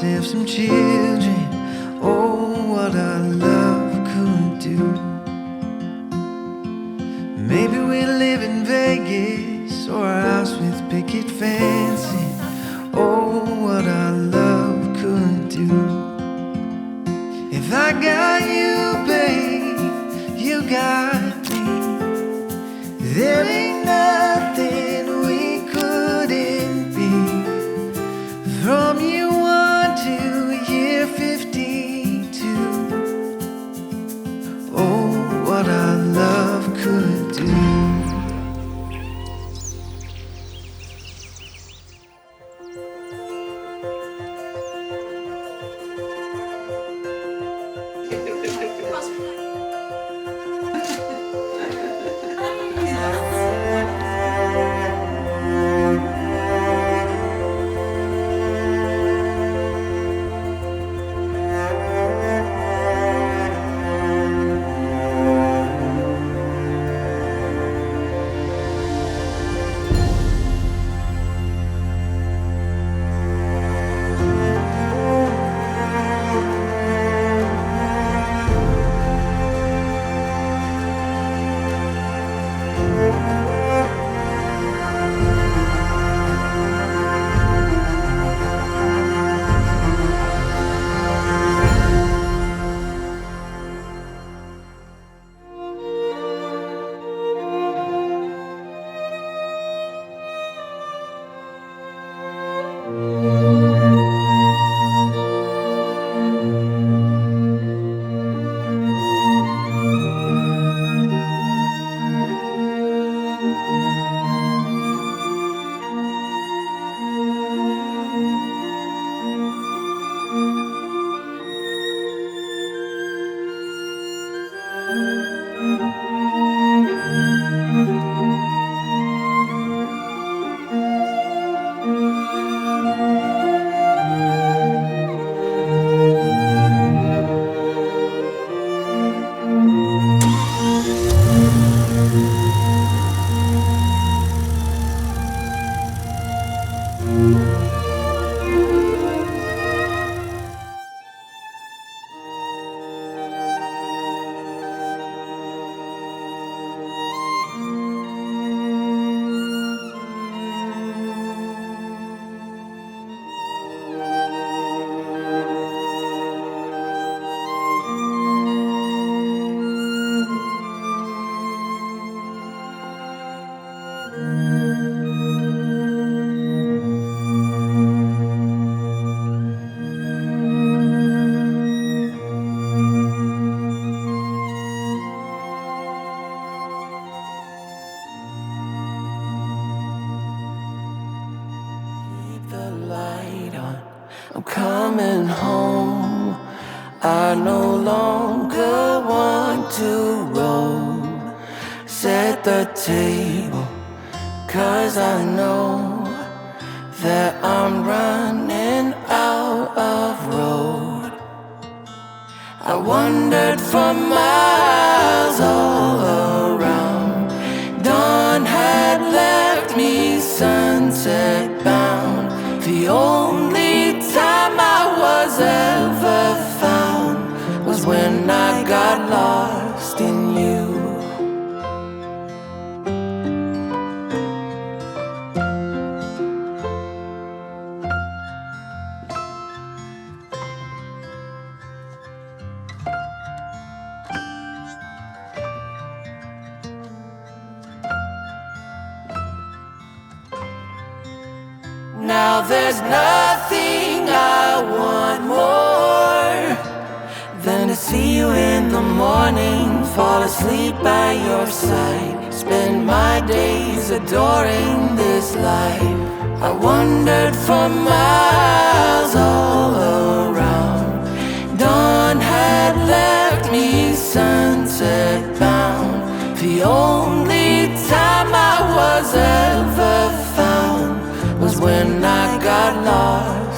have some children. Oh, what our love could do. Maybe we'll live in Vegas or a house with picket fencing. Oh, what our love could do. If I got you, babe, you got me. There ain't nothing we couldn't be. From year 1 to year 52. Oh, what our love could do. I'm coming home. I no longer want to roam. Set the table, 'cause I know that I'm running out of road. I wandered for miles all around. Dawn had left me sunset bound. The only time I was ever found was when I got lost in you. Now there's nothing I want more than to see you in the morning, fall asleep by your side, spend my days adoring this life. I wandered for miles all around. Dawn had left me sunset bound. The only time I was ever found was when I got lost